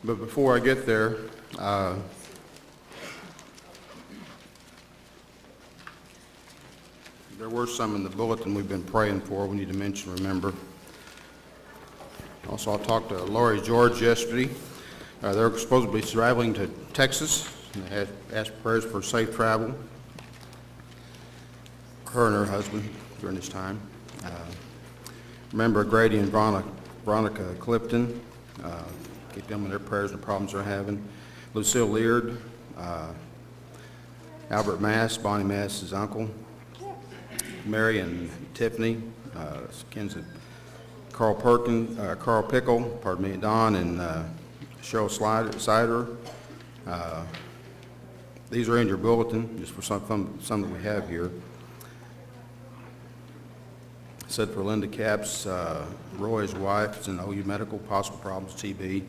But before I get there, there were some in the bulletin we've been praying for. We need to mention, remember. Also, I talked to Lori George yesterday. They're supposed to be traveling to Texas, and they had asked prayers for safe travel. Her and her husband during this time. Remember Grady and Veronica Clifton. Keep them in their prayers and the problems they're having. Lucille Leard, Albert Mass, Bonnie Mass's uncle. Mary and Tiffany, Kenzie, Carl Pickle, Don, and Cheryl Sider. These are in your bulletin, just for some that we have here. Said for Linda Capps, Roy's wife is in OU Medical, possible problems, TB.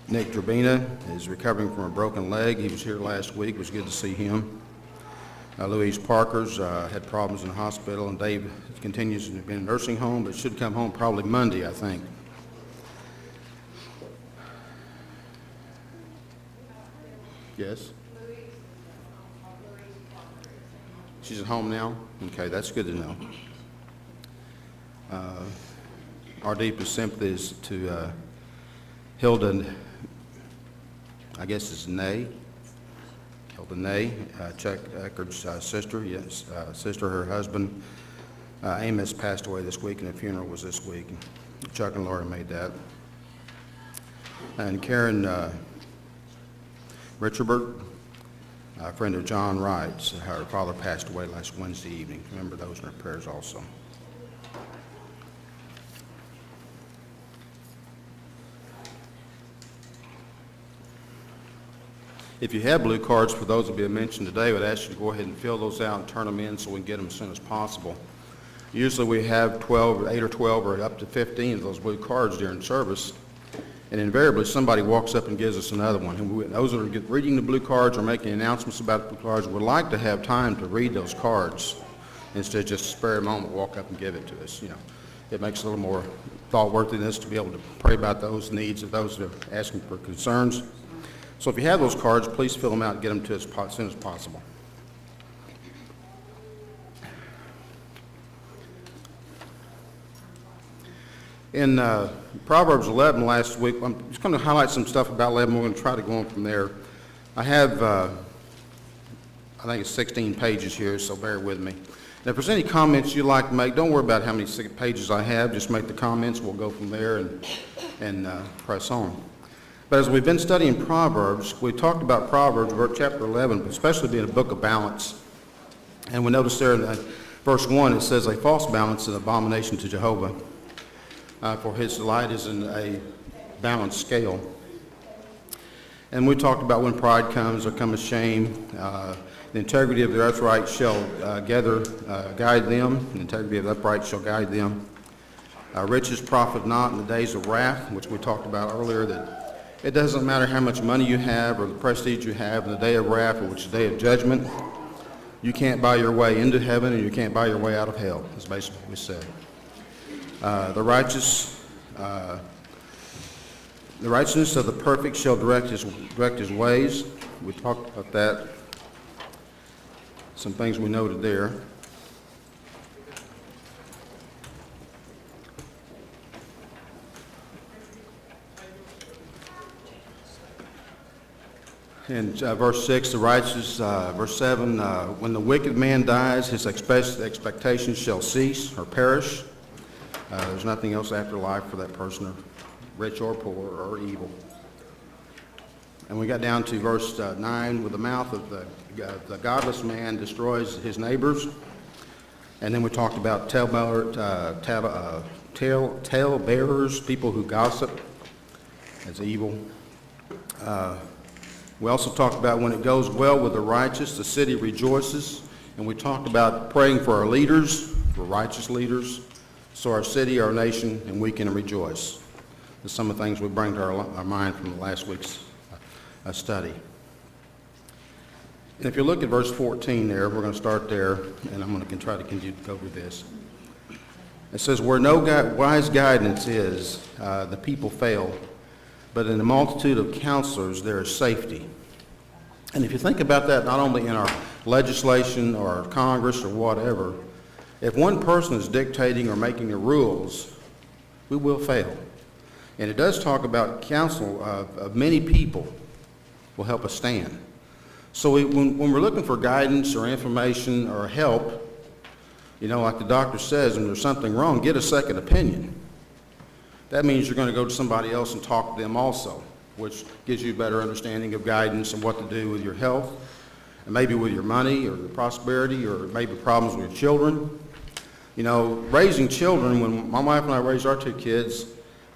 Nick Drabina is recovering from a broken leg. He was here last week. It was good to see him. Louise Parker's had problems in the hospital, and Dave continues to be in a nursing home, but should come home probably Monday, I think. Yes? She's at home now? Okay, that's good to know. Our deepest sympathy is to Hilda, I guess it's Nay. Hilda Nay, Chuck Eckerd's sister, yes, her husband. Amos passed away this week, and the funeral was this week. Chuck and Laura made that. And Karen Richardbert, a friend of John Wright's, her father passed away last Wednesday evening. Remember those in our prayers also. If you have blue cards, for those that will be mentioned today, I would ask you to go ahead and fill those out and turn them in so we can get them as soon as possible. Usually we have 8 or 12 or up to 15 of those blue cards during service, and invariably somebody walks up and gives us another one. And those that are reading the blue cards or making announcements about the blue cards would like to have time to read those cards instead of just spare a moment, walk up and give it to us. You know, it makes a little more thought-worthiness to be able to pray about those needs of those that are asking for concerns. So if you have those cards, please fill them out and get them to us as soon as possible. In Proverbs 11 last week, I'm just going to highlight some stuff about 11. We're going to try to go on from there. I have, I think it's 16 pages here, so bear with me. And if there's any comments you'd like to make, don't worry about how many pages I have. Just make the comments. We'll go from there and press on. But as we've been studying Proverbs, we talked about Proverbs, chapter 11, especially being a book of balance. And we notice there in verse 1, it says, a false balance is an abomination to Jehovah, for his delight is in a balanced scale. And we talked about when pride comes, there comes shame. The integrity of the upright shall guide them. The integrity of the upright shall guide them. Riches profit not in the days of wrath, which we talked about earlier, that it doesn't matter how much money you have or the prestige you have in the day of wrath, which is the day of judgment. You can't buy your way into heaven, and you can't buy your way out of hell, is basically what we said. The righteousness of the perfect shall direct his ways. We talked about that. Some things we noted there. In verse 6, the righteous, verse 7, when the wicked man dies, his expectations shall cease or perish. There's nothing else after life for that person, rich or poor or evil. And we got down to verse 9, with the mouth of the godless man destroys his neighbors. And then we talked about tale bearers, people who gossip, as evil. We also talked about when it goes well with the righteous, the city rejoices. And we talked about praying for our leaders, for righteous leaders, so our city, our nation, and we can rejoice. There's some of the things we bring to our mind from last week's study. And if you look at verse 14 there, we're going to start there, and I'm going to try to continue to go over this. It says, where no wise guidance is, the people fail. but in the multitude of counselors there is safety. And if you think about that, not only in our legislation or our Congress or whatever, if one person is dictating or making the rules, we will fail. And it does talk about counsel of many people will help us stand. So when we're looking for guidance or information or help, like the doctor says, when there's something wrong, get a second opinion. That means you're going to go to somebody else and talk to them also, which gives you a better understanding of guidance and what to do with your health, and maybe with your money or your prosperity, or maybe problems with your children. Raising children, when my wife and I raised our 2 kids,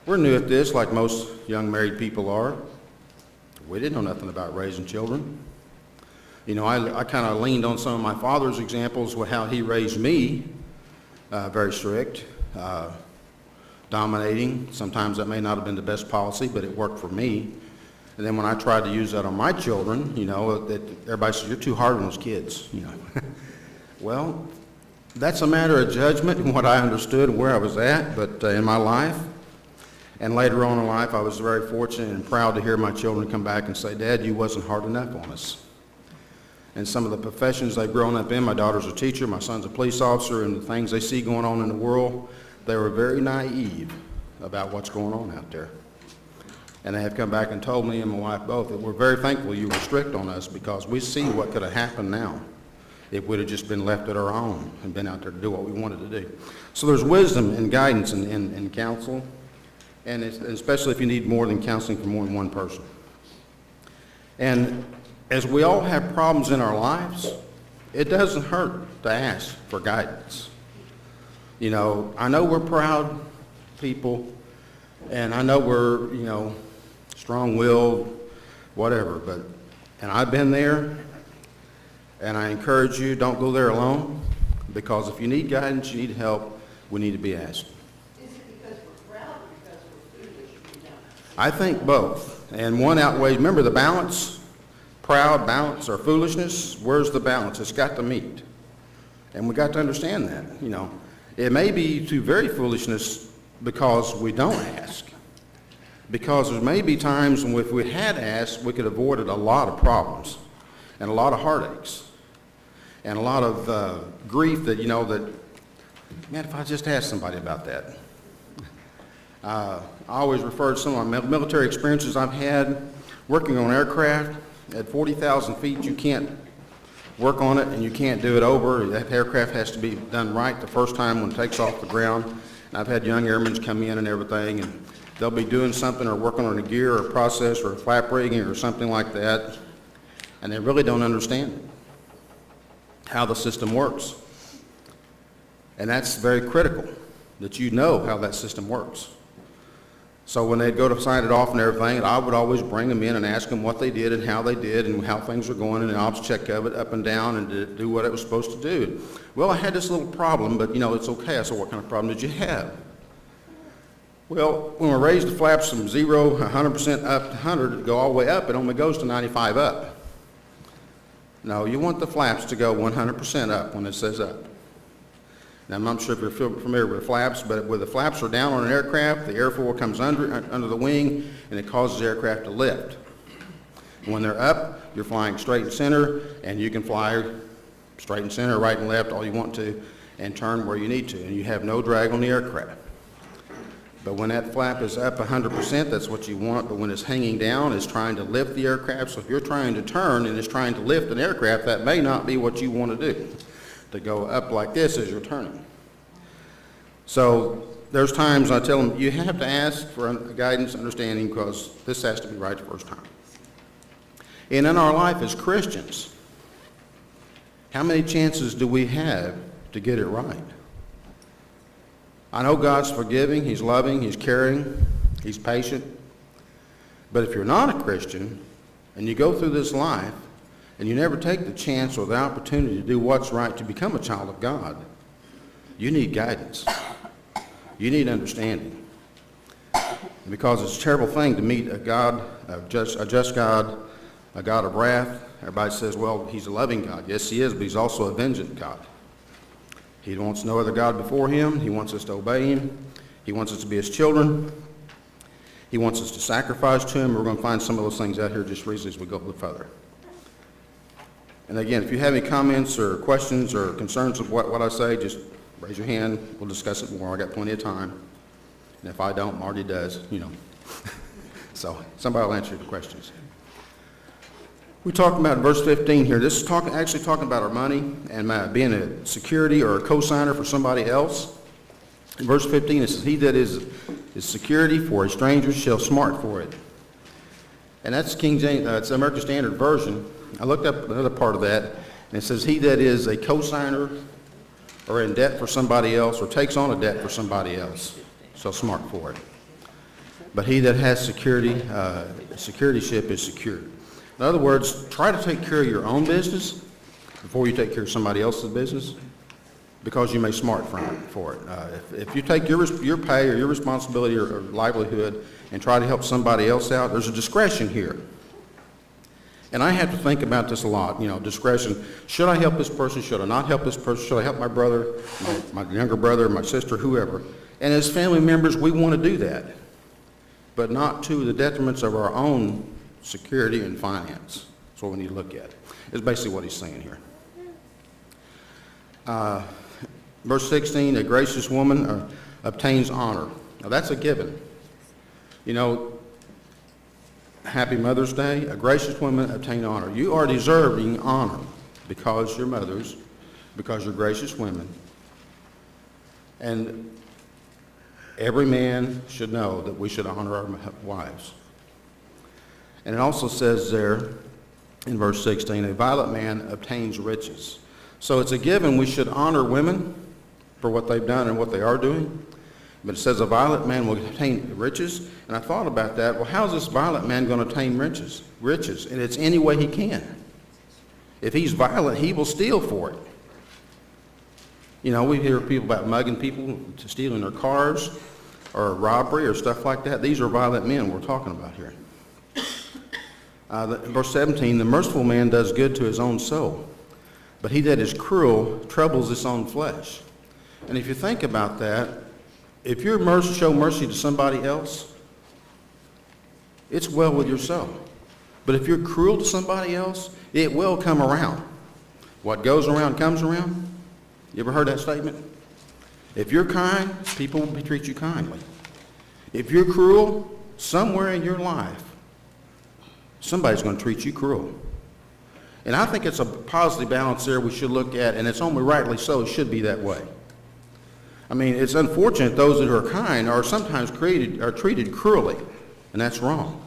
we're new at this like most young married people are. We didn't know nothing about raising children. I kind of leaned on some of my father's examples with how he raised me, very strict, dominating. Sometimes that may not have been the best policy, but it worked for me. And then when I tried to use that on my children, that everybody says, you're too hard on those kids. Well, that's a matter of judgment and what I understood and where I was at, but in my life. And later on in life, I was very fortunate and proud to hear my children come back and say, Dad, you wasn't hard enough on us. And some of the professions they've grown up in, my daughter's a teacher, my son's a police officer, and the things they see going on in the world, they were very naive about what's going on out there. And they have come back and told me and my wife both that we're very thankful you were strict on us, because we see what could have happened now if we'd have just been left at our own and been out there to do what we wanted to do. So there's wisdom and guidance in counsel, and especially if you need more than counseling from more than one person. And as we all have problems in our lives, it doesn't hurt to ask for guidance. I know we're proud people, and I know we're, strong-willed, whatever, and I've been there, and I encourage you, don't go there alone, because if you need guidance, you need help, we need to be asked. Is it because we're proud or because we're foolish? I think both, and one outweighs, remember the balance? Proud, balance, or foolishness, where's the balance? It's got to meet. And we got to understand that, It may be to very foolishness because we don't ask. Because there may be times when if we had asked, we could have avoided a lot of problems and a lot of heartaches and a lot of grief that, man, if I just asked somebody about that. I always refer to some of my military experiences I've had working on aircraft. At 40,000 feet, you can't work on it and you can't do it over. That aircraft has to be done right the first time when it takes off the ground. And I've had young airmen come in and everything, and they'll be doing something or working on a gear or a process or a flap rigging or something like that, and they really don't understand how the system works. And that's very critical, that you know how that system works. So when they'd go to sign it off and everything, I would always bring them in and ask them what they did and how things were going, and an ops check of it up and down, and to do what it was supposed to do. Well, I had this little problem, but it's okay. I said, what kind of problem did you have? Well, when we raise the flaps from 0, 100% up to 100, to go all the way up, it only goes to 95 up. No, you want the flaps to go 100% up when it says up. Now, I'm not sure if you're familiar with flaps, but when the flaps are down on an aircraft, the airfoil comes under the wing, and it causes the aircraft to lift. And when they're up, you're flying straight and center, and you can fly straight and center, right and left, all you want to, and turn where you need to, and you have no drag on the aircraft. But when that flap is up 100%, that's what you want, but when it's hanging down, it's trying to lift the aircraft. So if you're trying to turn and it's trying to lift an aircraft, that may not be what you want to do, to go up like this as you're turning. So there's times I tell them, you have to ask for guidance, understanding, because this has to be right the first time. And in our life as Christians, how many chances do we have to get it right? I know God's forgiving, He's loving, He's caring, He's patient. But if you're not a Christian and you go through this life and you never take the chance or the opportunity to do what's right to become a child of God, you need guidance. You need understanding. Because it's a terrible thing to meet a God, a just God, a God of wrath. Everybody says, well, He's a loving God. Yes, He is, but He's also a vengeant God. He wants no other God before Him. He wants us to obey Him. He wants us to be His children. He wants us to sacrifice to him. We're going to find some of those things out here just recently as we go a little further. And again, if you have any comments or questions or concerns of what I say, just raise your hand. We'll discuss it more. I got plenty of time. And if I don't, Marty does, So somebody will answer the questions. We talked about verse 15 here. This is actually talking about our money and being a security or a co-signer for somebody else. In verse 15, it says, he that is security for a stranger shall smart for it. And that's King James, it's the American Standard Version. I looked up another part of that, and it says, he that is a co-signer or in debt for somebody else or takes on a debt for somebody else shall smart for it. But he that has security, securityship is secured. In other words, try to take care of your own business before you take care of somebody else's business, because you may smart for it. If you take your pay or your responsibility or livelihood and try to help somebody else out, there's a discretion here. And I have to think about this a lot, discretion. Should I help this person? Should I not help this person? Should I help my brother, my younger brother, my sister, whoever? And as family members, we want to do that, but not to the detriments of our own security and finance. That's what we need to look at. It's basically what he's saying here. Verse 16, a gracious woman obtains honor. Now that's a given. Happy Mother's Day. A gracious woman obtains honor. You are deserving honor because you're mothers, because you're gracious women. And every man should know that we should honor our wives. And it also says there in verse 16, a violent man obtains riches. So it's a given we should honor women for what they've done and what they are doing. But it says a violent man will obtain riches. And I thought about that. Well, how is this violent man going to obtain riches? And it's any way he can. If he's violent, he will steal for it. We hear people about mugging people, stealing their cars, or robbery or stuff like that. These are violent men we're talking about here. Verse 17, the merciful man does good to his own soul, but he that is cruel troubles his own flesh. And if you think about that, if you show mercy to somebody else, it's well with your soul. But if you're cruel to somebody else, it will come around. What goes around comes around. You ever heard that statement? If you're kind, people will treat you kindly. If you're cruel, somewhere in your life, somebody's going to treat you cruel. And I think it's a positive balance there we should look at, and it's only rightly so. It should be that way. I mean, it's unfortunate those that are kind are sometimes treated cruelly, and that's wrong.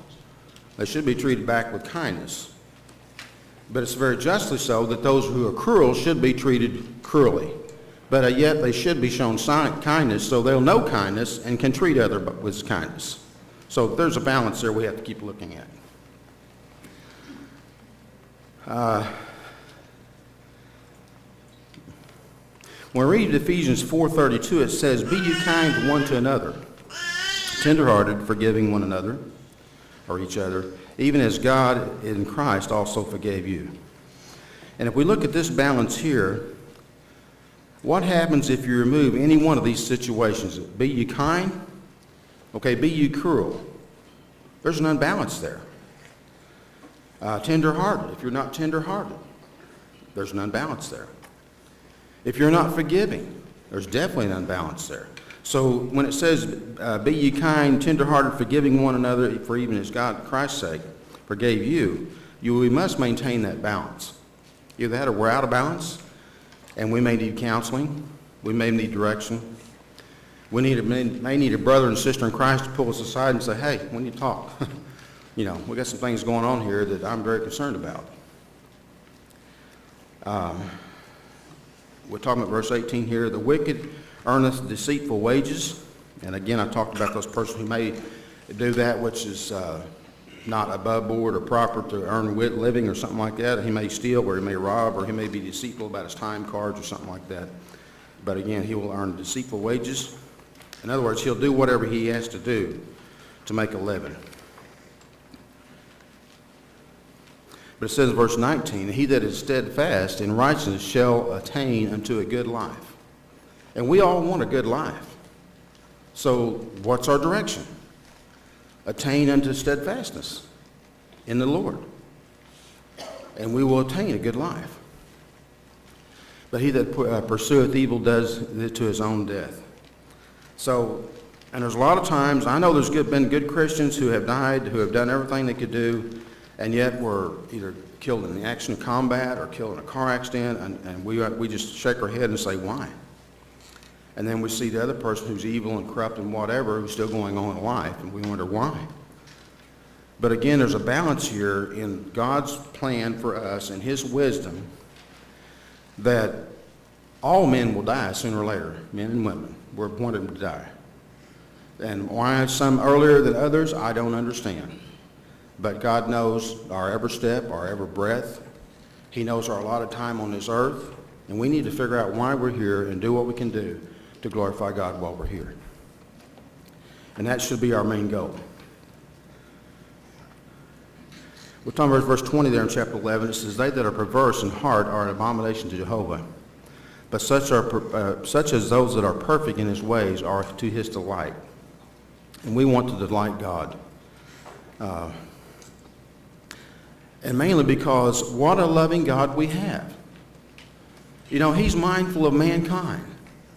They should be treated back with kindness. But it's very justly so that those who are cruel should be treated cruelly. But yet they should be shown kindness so they'll know kindness and can treat others with kindness. So there's a balance there we have to keep looking at. When we read Ephesians 4:32, it says, be ye kind one to another, tenderhearted, forgiving one another, or each other, even as God in Christ also forgave you. And if we look at this balance here, what happens if you remove any one of these situations? Be you kind? Okay, be you cruel? There's an unbalance there. Tender-hearted. If you're not tender-hearted, there's an unbalance there. If you're not forgiving, there's definitely an unbalance there. So when it says, be ye kind, tender-hearted, forgiving one another, for even as God, Christ's sake, forgave you, we must maintain that balance. Either that or we're out of balance, and we may need counseling, we may need direction. We may need a brother and sister in Christ to pull us aside and say, hey, we need to talk. We got some things going on here that I'm very concerned about. We're talking about verse 18 here. The wicked earneth deceitful wages. And again, I talked about those persons who may do that which is not above board or proper to earn living or something like that. He may steal or he may rob or he may be deceitful about his time cards or something like that. But again, he will earn deceitful wages. In other words, he'll do whatever he has to do to make a living. But it says in verse 19, he that is steadfast in righteousness shall attain unto a good life. And we all want a good life. So what's our direction? attain unto steadfastness in the Lord, and we will attain a good life. But he that pursueth evil does it to his own death. So, and there's a lot of times, I know there's been good Christians who have died, who have done everything they could do, and yet were either killed in the action of combat or killed in a car accident, and we just shake our head and say, why? And then we see the other person who's evil and corrupt and whatever, who's still going on in life, and we wonder why. But again, there's a balance here in God's plan for us and his wisdom that all men will die sooner or later, men and women. We're appointed to die. And why some earlier than others, I don't understand. But God knows our every step, our every breath. He knows our allotted time on this earth. And we need to figure out why we're here and do what we can do to glorify God while we're here. And that should be our main goal. We're talking about verse 20 there in chapter 11. It says, they that are perverse in heart are an abomination to Jehovah. But such as those that are perfect in his ways are to his delight. And we want to delight God. And mainly because what a loving God we have. You know, he's mindful of mankind.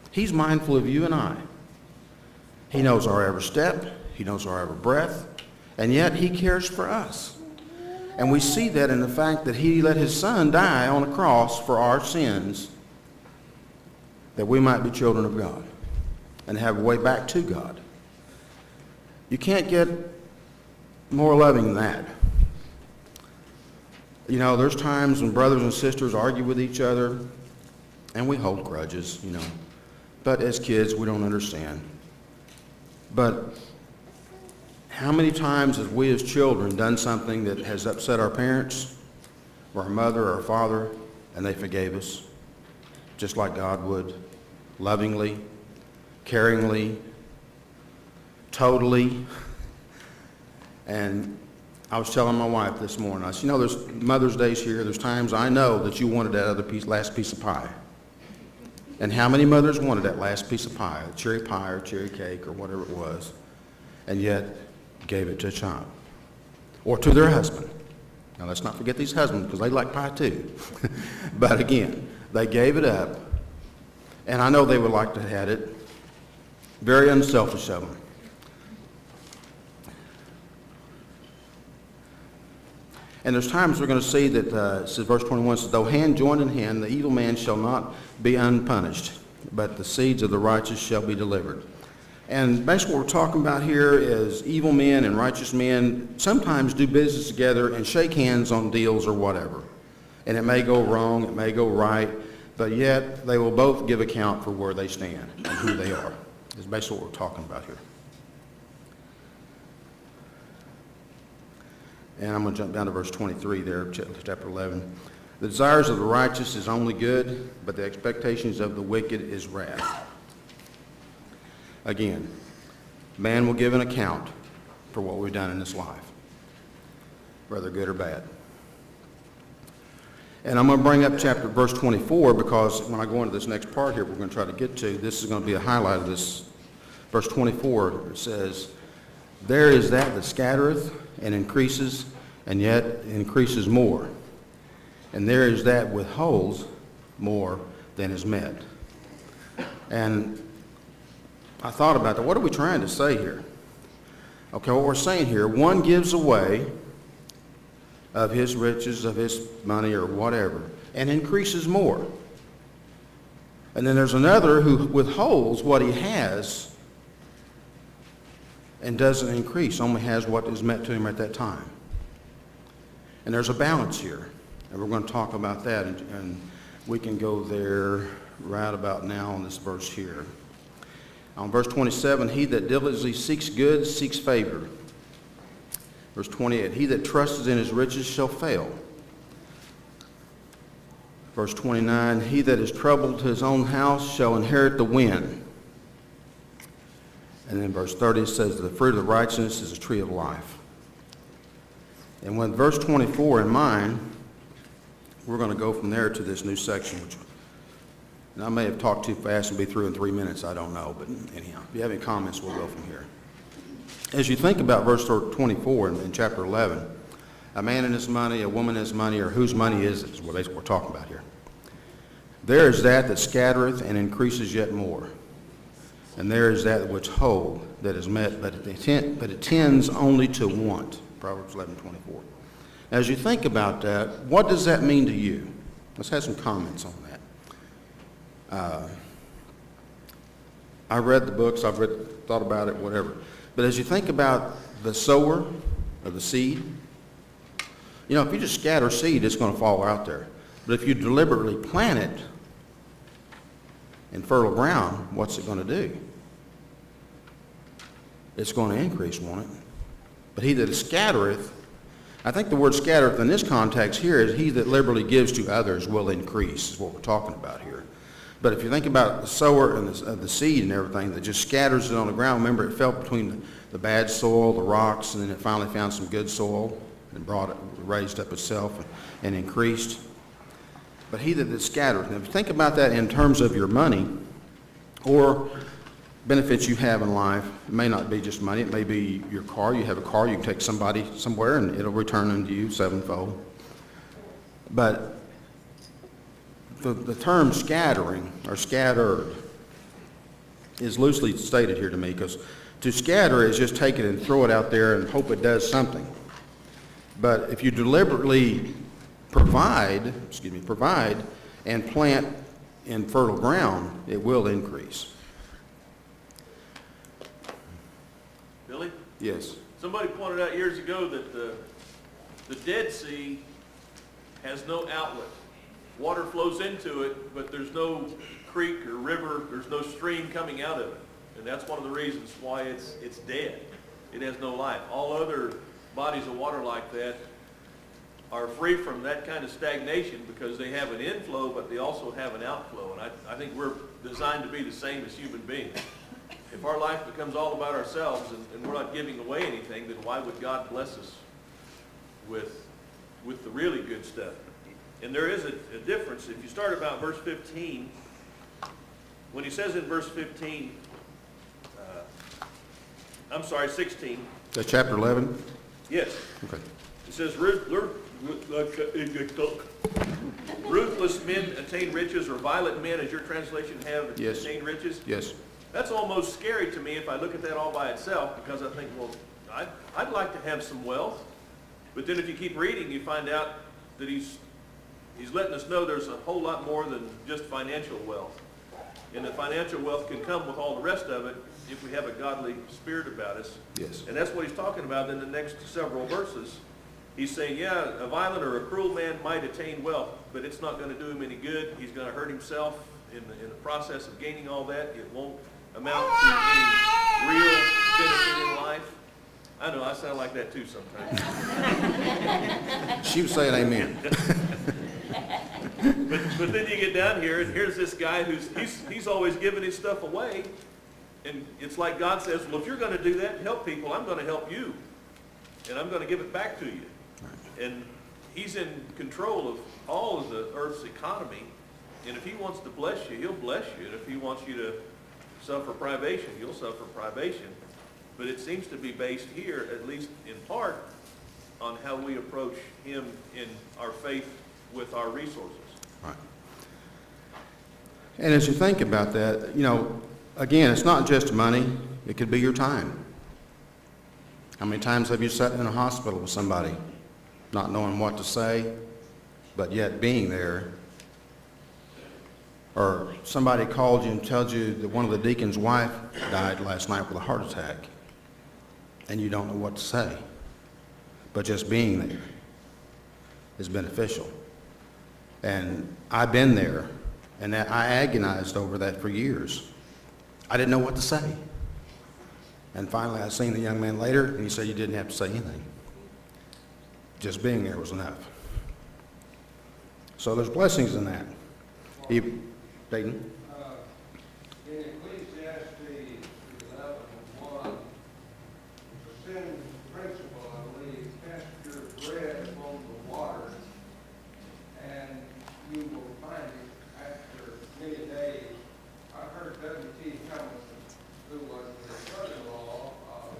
He's mindful of you and I. He knows our every step. He knows our every breath. And yet he cares for us. And we see that in the fact that he let his son die on a cross for our sins, that we might be children of God and have a way back to God. You can't get more loving than that. You know, there's times when brothers and sisters argue with each other, and we hold grudges, you know. But as kids, we don't understand. But how many times have we as children done something that has upset our parents, or our mother or our father, and they forgave us, just like God would, lovingly, caringly, totally. And I was telling my wife this morning, I said, you know, there's Mother's Days here, there's times I know that you wanted that last piece of pie. And how many mothers wanted that last piece of pie, a cherry pie or cherry cake or whatever it was, and yet gave it to a child or to their husband. Now let's not forget these husbands, because they like pie too. But again, they gave it up, and I know they would like to have had it. Very unselfish of them. And there's times we're going to see that, it says, verse 21 says, though hand joined in hand, the evil man shall not be unpunished, but the seeds of the righteous shall be delivered. And basically what we're talking about here is evil men and righteous men sometimes do business together and shake hands on deals or whatever. And it may go wrong, it may go right, but yet they will both give account for where they stand and who they are. That's basically what we're talking about here. And I'm going to jump down to verse 23 there, chapter 11. The desires of the righteous is only good, but the expectations of the wicked is wrath. Again, man will give an account for what we've done in this life, whether good or bad. And I'm going to bring up verse 24, because when I go into this next part here we're going to try to get to, this is going to be a highlight of this. Verse 24, it says, there is that scattereth and increases, and yet increases more. And there is that withholds more than is met. And I thought about that. What are we trying to say here? Okay, what we're saying here, one gives away of his riches, of his money or whatever, and increases more. And then there's another who withholds what he has and doesn't increase, only has what is meant to him at that time. And there's a balance here, and we're going to talk about that, and we can go there right about now on this verse here. On verse 27, he that diligently seeks good seeks favor. Verse 28, he that trusteth in his riches shall fail. Verse 29, he that is troubled to his own house shall inherit the wind. And then verse 30 says, the fruit of righteousness is a tree of life. And with verse 24 in mind, we're going to go from there to this new section, which, and I may have talked too fast and be through in 3 minutes, I don't know. But anyhow, if you have any comments, we'll go from here. As you think about verse 24 in chapter 11, a man and his money, a woman and his money, or whose money is it, is what we're talking about here. There is that scattereth and increases yet more. And there is that which hold that is met, but it tends only to want. Proverbs 11:24. As you think about that, what does that mean to you? Let's have some comments on that. I read the books, thought about it, whatever. But as you think about the sower of the seed, you know, if you just scatter seed, it's going to fall out there. But if you deliberately plant it in fertile ground, what's it going to do? It's going to increase, won't it? But he that scattereth, I think the word scattereth in this context here is he that liberally gives to others will increase, is what we're talking about here. But if you think about the sower and the seed and everything that just scatters it on the ground, remember it fell between the bad soil, the rocks, and then it finally found some good soil and raised up itself and increased. But he that scattereth, now if you think about that in terms of your money or benefits you have in life, it may not be just money, it may be your car. You have a car, you can take somebody somewhere and it'll return unto you sevenfold. But the term scattering or scattered is loosely stated here to me, because to scatter is just take it and throw it out there and hope it does something. But if you deliberately provide and plant in fertile ground, it will increase. Billy? Yes. Somebody pointed out years ago that the Dead Sea has no outlet. Water flows into it, but there's no creek or river, there's no stream coming out of it. And that's one of the reasons why it's dead. It has no life. All other bodies of water like that are free from that kind of stagnation because they have an inflow, but they also have an outflow. And I think we're designed to be the same as human beings. If our life becomes all about ourselves and we're not giving away anything, then why would God bless us with the really good stuff? And there is a difference. If you start about verse 15, when he says in verse 15, 16. That's chapter 11? Yes. Okay. It says, ruthless men attain riches, or violent men, as your translation have, Yes. attain riches. Yes. That's almost scary to me if I look at that all by itself, because I think, well, I'd like to have some wealth. But then if you keep reading, you find out that he's letting us know there's a whole lot more than just financial wealth. And the financial wealth can come with all the rest of it if we have a godly spirit about us. Yes. And that's what he's talking about in the next several verses. He's saying, yeah, a violent or a cruel man might attain wealth, but it's not going to do him any good. He's going to hurt himself in the process of gaining all that. It won't amount to any real benefit in life. I know, I sound like that too sometimes. She was saying amen. But then you get down here, and here's this guy he's always giving his stuff away. And it's like God says, well, if you're going to do that and help people, I'm going to help you. And I'm going to give it back to you. And he's in control of all of the earth's economy. And if he wants to bless you, he'll bless you. And if he wants you to suffer privation, you'll suffer privation. But it seems to be based here, at least in part, on how we approach him in our faith with our resources. Right. And as you think about that, you know, again, it's not just money. It could be your time. How many times have you sat in a hospital with somebody not knowing what to say, but yet being there? Or somebody called you and tells you that one of the deacon's wife died last night with a heart attack, and you don't know what to say. But just being there is beneficial. And I've been there, and I agonized over that for years. I didn't know what to say. And finally I seen the young man later, and he said, you didn't have to say anything. Just being there was enough. So there's blessings in that. Dayton? In Ecclesiastes 11:1, the sin principle, I believe, cast your bread upon the waters, and you will find it after many days. I heard W.T. Hamilton, who was the brother-in-law of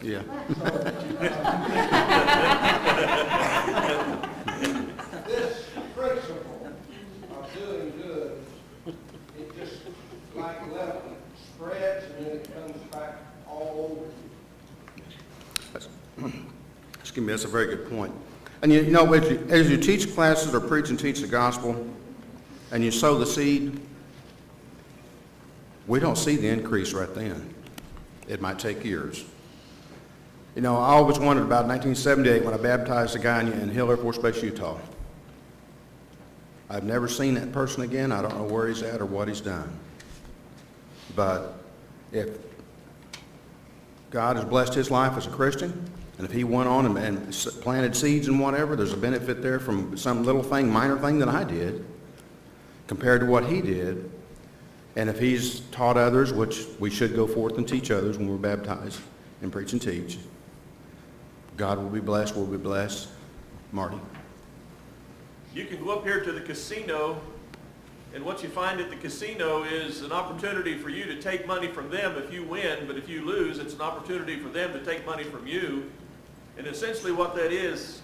Yeah. This principle of doing good, it just like leaven, spreads and then it comes back all over you. Excuse me, that's a very good point. And you know, as you teach classes or preach and teach the gospel, and you sow the seed, we don't see the increase right then. It might take years. You know, I always wondered about 1978 when I baptized a guy in Hill Air Force Base, Utah. I've never seen that person again. I don't know where he's at or what he's done. But if God has blessed his life as a Christian, and if he went on and planted seeds and whatever, there's a benefit there from some little thing, minor thing that I did, compared to what he did. And if he's taught others, which we should go forth and teach others when we're baptized and preach and teach, God will be blessed, we'll be blessed. Marty? You can go up here to the casino, and what you find at the casino is an opportunity for you to take money from them if you win, but if you lose, it's an opportunity for them to take money from you. And essentially what that is,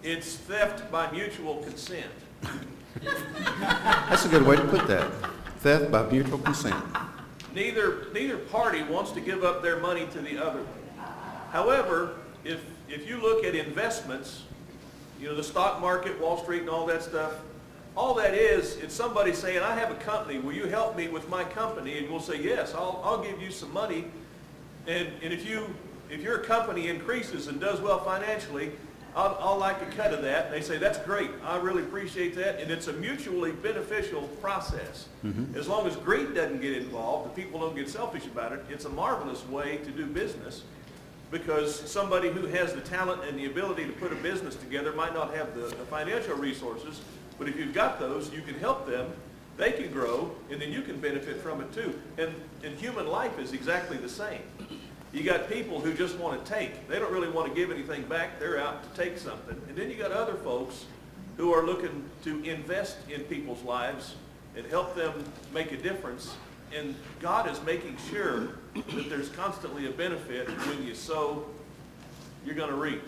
it's theft by mutual consent. That's a good way to put that. Theft by mutual consent. Neither party wants to give up their money to the other. However, if you look at investments, you know, the stock market, Wall Street and all that stuff, all that is, it's somebody saying, I have a company, will you help me with my company? And we'll say, yes, I'll give you some money. And if your company increases and does well financially, I'll like a cut of that. And they say, that's great, I really appreciate that. And it's a mutually beneficial process. Mm-hmm. As long as greed doesn't get involved, the people don't get selfish about it, it's a marvelous way to do business, because somebody who has the talent and the ability to put a business together might not have the financial resources, but if you've got those, you can help them, they can grow, and then you can benefit from it too. And human life is exactly the same. You got people who just want to take. They don't really want to give anything back. They're out to take something. And then you got other folks who are looking to invest in people's lives and help them make a difference. And God is making sure that there's constantly a benefit. When you sow, you're going to reap.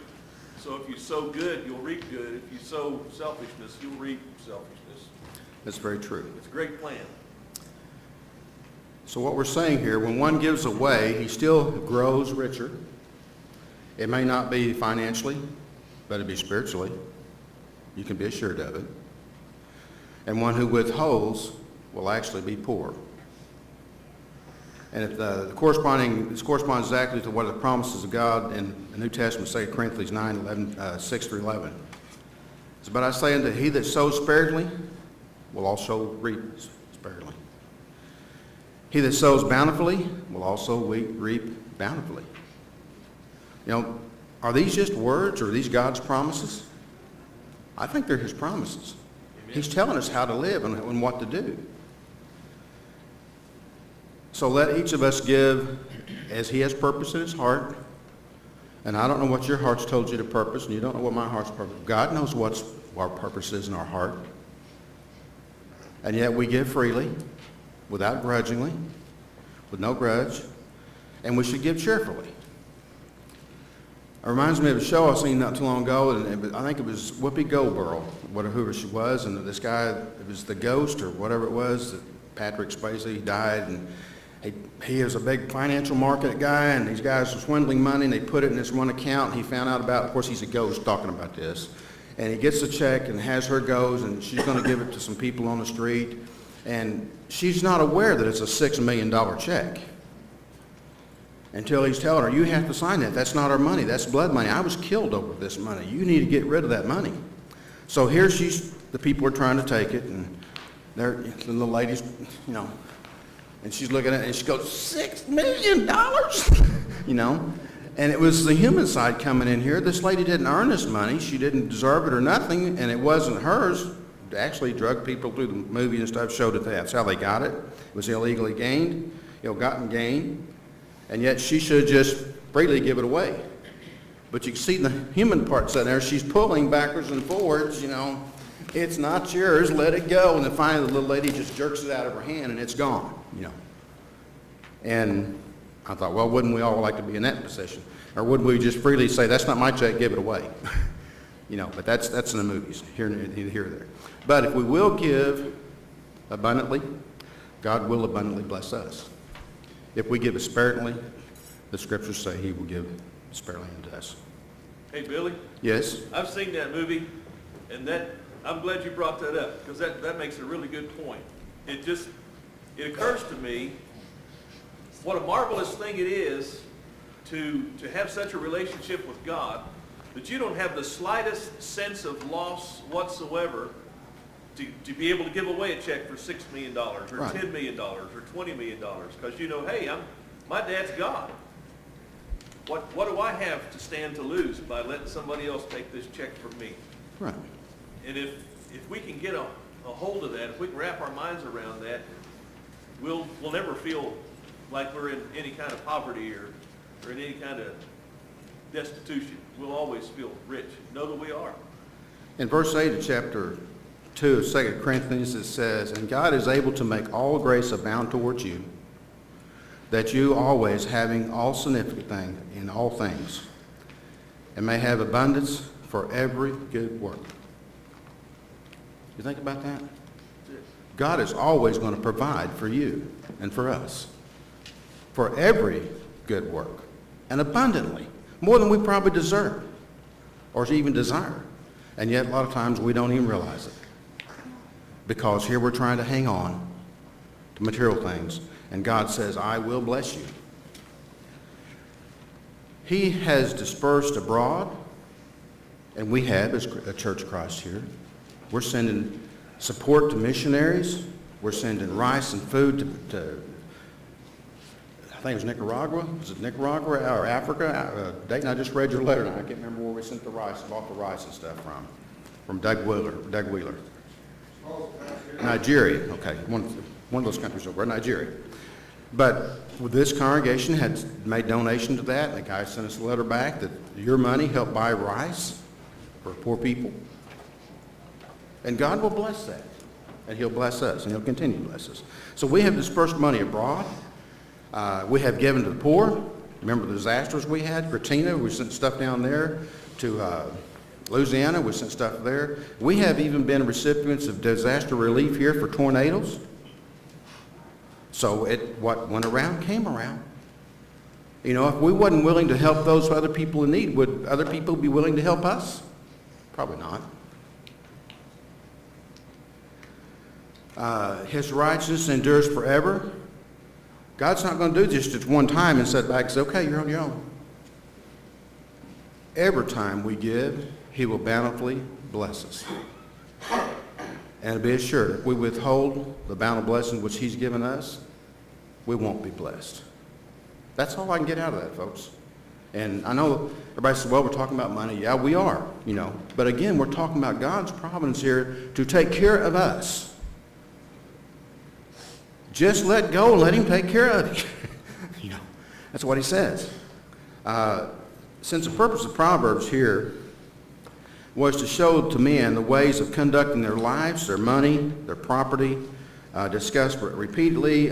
So if you sow good, you'll reap good. If you sow selfishness, you'll reap selfishness. That's very true. It's a great plan. So what we're saying here, when one gives away, he still grows richer. It may not be financially, but it'll be spiritually. You can be assured of it. And one who withholds will actually be poor. And if this corresponds exactly to what the promises of God in the New Testament say, Corinthians 6 through 11. So, but I say unto he that sows sparingly will also reap sparingly. He that sows bountifully will also reap bountifully. You know, are these just words or are these God's promises? I think they're his promises. Amen. He's telling us how to live and what to do. So let each of us give as he has purpose in his heart. And I don't know what your heart's told you to purpose, and you don't know what my heart's purpose. God knows what our purpose is in our heart. And yet we give freely, without grudgingly, with no grudge, and we should give cheerfully. It reminds me of a show I seen not too long ago, and I think it was Whoopi Goldberg, whoever she was, and this guy, it was the ghost or whatever it was, that Patrick Swayze died, and he was a big financial market guy, and these guys were swindling money, and they put it in this one account, and he found out about, of course he's a ghost talking about this, and he gets the check and has her goes, and she's going to give it to some people on the street, and she's not aware that it's a $6 million check until he's telling her, you have to sign that. That's not our money. That's blood money. I was killed over this money. You need to get rid of that money. So here the people are trying to take it, and the little lady's, you know, and she's looking at it, and she goes, $6 million? You know? And it was the human side coming in here. This lady didn't earn this money. She didn't deserve it or nothing, and it wasn't hers. Actually, drug people through the movie and stuff showed that that's how they got it. It was illegally gained, ill-gotten gain, and yet she should just freely give it away. But you can see the human part sitting there. She's pulling backwards and forwards, you know. It's not yours, let it go. And then finally the little lady just jerks it out of her hand and it's gone, you know. And I thought, well, wouldn't we all like to be in that position? It Or would we just freely say, that's not my check, give it away? You know, but that's in the movies, here or there. But if we will give abundantly, God will abundantly bless us. If we give sparingly, the scriptures say he will give sparingly unto us. Hey, Billy, Yes? I've seen that movie, and I'm glad you brought that up, because that makes a really good point. It occurs to me what a marvelous thing it is to have such a relationship with God that you don't have the slightest sense of loss whatsoever to be able to give away a check for $6 million or Right. $10 million or $20 million, because you know, hey, my dad's God. What do I have to stand to lose by letting somebody else take this check from me? Right. And if we can get a hold of that, if we can wrap our minds around that, we'll never feel like we're in any kind of poverty or in any kind of destitution. We'll always feel rich. Know that we are. In verse 8 of chapter 2 of 2 Corinthians, it says, and God is able to make all grace abound towards you, that you always, having all significant thing in all things, and may have abundance for every good work. You think about that? God is always going to provide for you and for us, for every good work, and abundantly, more than we probably deserve or even desire. And yet a lot of times we don't even realize it, because here we're trying to hang on to material things, and God says, I will bless you. He has dispersed abroad, and we have as a Church of Christ here. We're sending support to missionaries. We're sending rice and food to I think it was Nicaragua. Was it Nicaragua or Africa? Dayton, I just read your letter now. I can't remember where we sent the rice, bought the rice and stuff from Doug Wheeler. Nigeria, okay, one of those countries over, Nigeria. But this congregation had made donation to that, and the guy sent us a letter back that your money helped buy rice for poor people. And God will bless that, and he'll bless us, and he'll continue to bless us. So we have dispersed money abroad. We have given to the poor. Remember the disasters we had? Katrina, we sent stuff down there. To Louisiana, we sent stuff there. We have even been recipients of disaster relief here for tornadoes. So what went around came around. You know, if we wasn't willing to help those other people in need, would other people be willing to help us? Probably not. His righteousness endures forever. God's not going to do just one time and sit back and say, okay, you're on your own. Every time we give, he will bountifully bless us. And be assured, if we withhold the bountiful blessing which he's given us, we won't be blessed. That's all I can get out of that, folks. And I know everybody says, well, we're talking about money. Yeah, we are, you know. But again, we're talking about God's providence here to take care of us. Just let go and let him take care of you. You know, that's what he says. Since the purpose of Proverbs here was to show to men the ways of conducting their lives, their money, their property, discussed repeatedly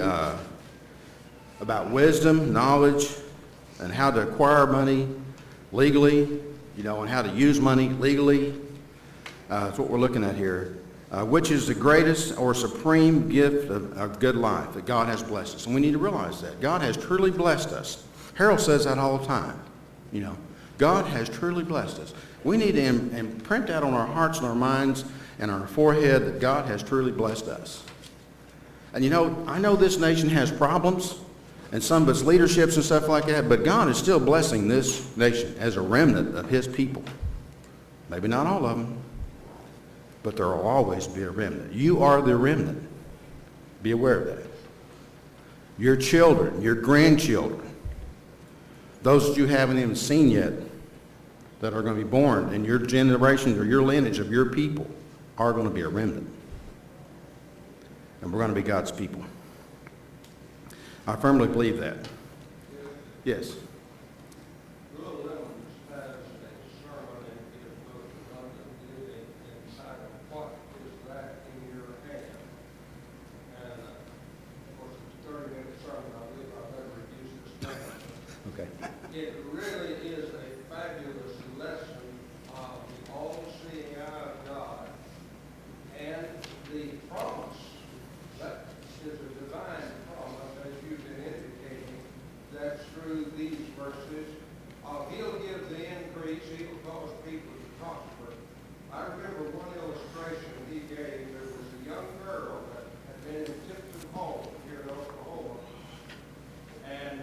about wisdom, knowledge, and how to acquire money legally, you know, and how to use money legally. That's what we're looking at here. Which is the greatest or supreme gift of good life that God has blessed us. And we need to realize that. God has truly blessed us. Harold says that all the time. You know, God has truly blessed us. We need to imprint that on our hearts and our minds and our forehead that God has truly blessed us. And you know, I know this nation has problems and some of its leaderships and stuff like that, but God is still blessing this nation as a remnant of his people. Maybe not all of them, but there will always be a remnant. You are the remnant. Be aware of that. Your children, your grandchildren, those that you haven't even seen yet that are going to be born in your generation or your lineage of your people are going to be a remnant. And we're going to be God's people. I firmly believe that. Yes. It really is preach, he will cause people to prosper. I remember one illustration he gave. There was a young girl that had been in Tipton Home here in Oklahoma. And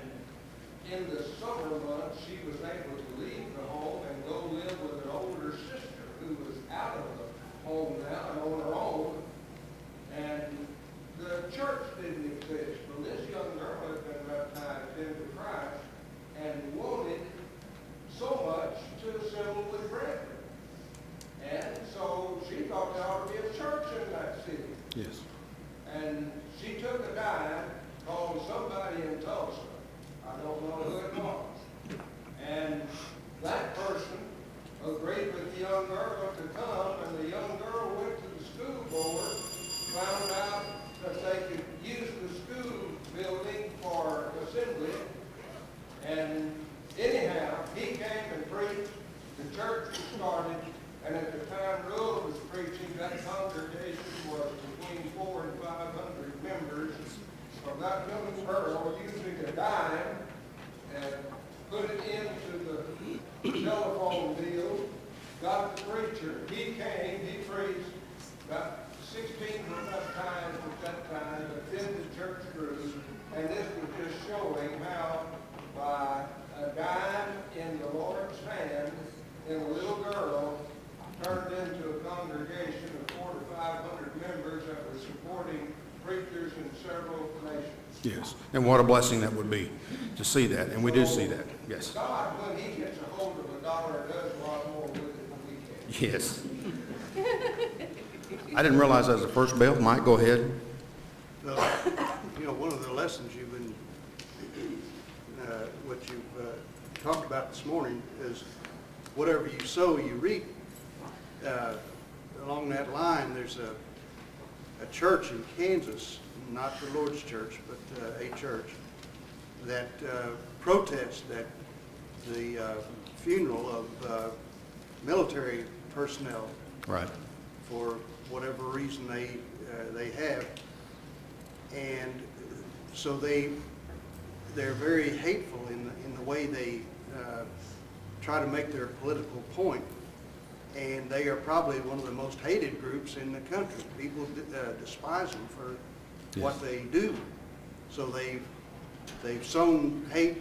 in the summer months, she was able to leave the home and go live with an older sister who was out of the home now and on her own. And the church didn't exist. Well, this young girl had been baptized into Christ and wanted so much to assemble with brethren. And so she thought there ought to be a church in that city. Yes. And she took a dime, called somebody in Tulsa. I don't know who it was. And that person agreed with the young girl to come, and the young girl went to the school board, found out that they could use the school building for assembly. And anyhow, he came and preached. The church was started. And at the time Rule was preaching, that congregation was between 400 and 500 members. So that young girl, using a dime, and put it into the telephone deal, got the preacher. He came, he preached about 16 times at that time, but then the church grew. And this was just showing how by a dime in the Lord's hand, in a little girl, turned into a congregation of 400 to 500 members that were supporting preachers in several nations. Yes. And what a blessing that would be to see that. And we do see that. Yes. God, when he gets a hold of a dollar, does a lot more with it than we can. Yes. I didn't realize that was the first bell. Mike, go ahead. Well, one of the lessons you've been, what you've talked about this morning is whatever you sow, you reap. Along that line, there's a church in Kansas, not the Lord's church, but a church, that protests that the funeral of military personnel, Right. for whatever reason they have, and so they're very hateful in the way they try to make their political point. And they are probably one of the most hated groups in the country. People despise them for what they do. So they've sown hate,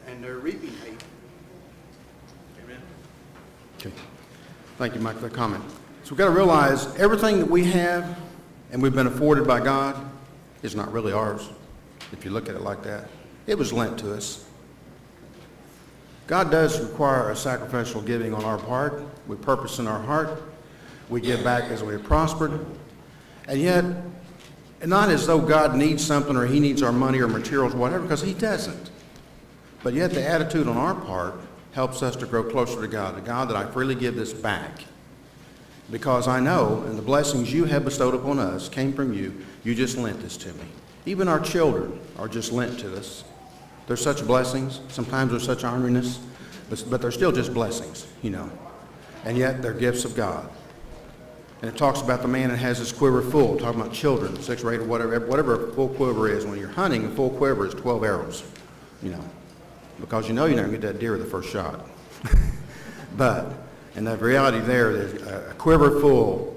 and they're reaping hate. Amen. Okay. Thank you, Mike, for that comment. So we've got to realize everything that we have and we've been afforded by God is not really ours, if you look at it like that. It was lent to us. God does require a sacrificial giving on our part. We purpose in our heart. We give back as we have prospered. And yet, not as though God needs something or he needs our money or materials, whatever, because he doesn't. But yet the attitude on our part helps us to grow closer to God that I freely give this back. Because I know, and the blessings you have bestowed upon us came from you, you just lent this to me. Even our children are just lent to us. They're such blessings. Sometimes they're such orneriness, but they're still just blessings, And yet they're gifts of God. And it talks about the man that has his quiver full, talking about children, 6 or 8 or whatever a full quiver is. When you're hunting, a full quiver is 12 arrows, because you're never going to get that deer with the first shot. And the reality there is a quiver full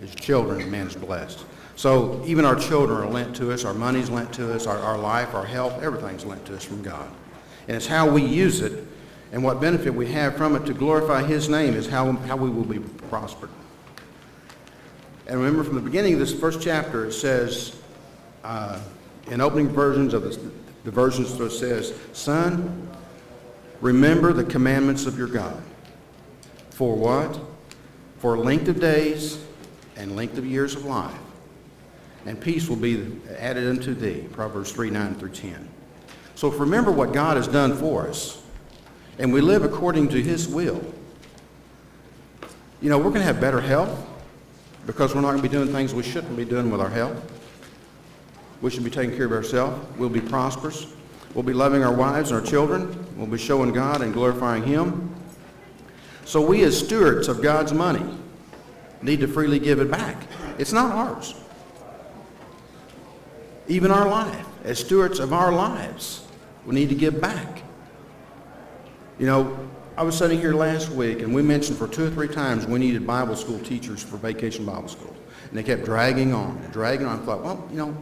is children, and man is blessed. So even our children are lent to us, our money's lent to us, our life, our health, everything's lent to us from God. And it's how we use it and what benefit we have from it to glorify his name is how we will be prospered. And remember from the beginning of this first chapter, it says, in opening versions of the versions, it says, "Son, remember the commandments of your God." For what? For length of days and length of years of life. And peace will be added unto thee. Proverbs 3:9-10. So if remember what God has done for us, and we live according to his will, we're going to have better health because we're not going to be doing things we shouldn't be doing with our health. We should be taking care of ourselves. We'll be prosperous. We'll be loving our wives and our children. We'll be showing God and glorifying him. So we as stewards of God's money need to freely give it back. It's not ours. Even our life, as stewards of our lives, we need to give back. I was sitting here last week, and we mentioned for 2 or 3 times we needed Bible school teachers for Vacation Bible School. And they kept dragging on, dragging on. I thought, well, you know,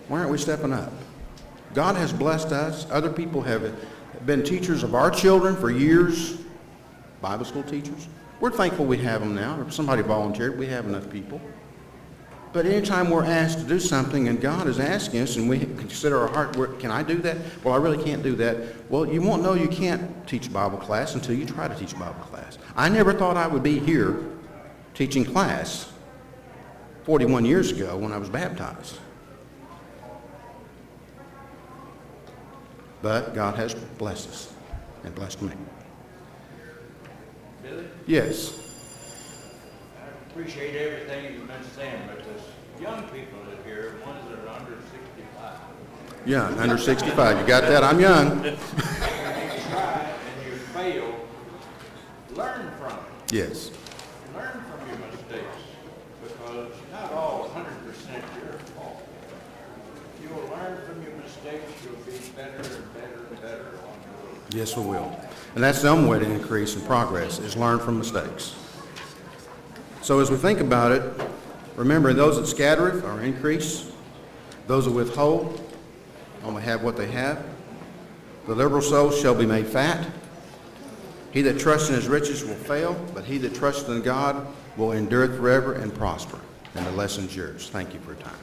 why aren't we stepping up? God has blessed us. Other people have been teachers of our children for years, Bible school teachers. We're thankful we have them now. If somebody volunteered, we have enough people. But anytime we're asked to do something and God is asking us and we consider our heart, can I do that? Well, I really can't do that. Well, you won't know you can't teach Bible class until you try to teach Bible class. I never thought I would be here teaching class 41 years ago when I was baptized. But God has blessed us and blessed me. Billy, Yes. I appreciate everything you've been saying, but there's young people that here, ones that are under 65. Young, under 65. You got that? I'm young. When you try and you fail, learn from it. Yes. Learn from your mistakes, because not all 100% your fault. If you will learn from your mistakes, you'll be better and better and better on the road. Yes, we will. And that's the only way to increase in progress, is learn from mistakes. So as we think about it, remember, those that scattereth are increase. Those that withhold only have what they have. The liberal soul shall be made fat. He that trusts in his riches will fail, but he that trusts in God will endure forever and prosper. And the lesson's yours. Thank you for your time.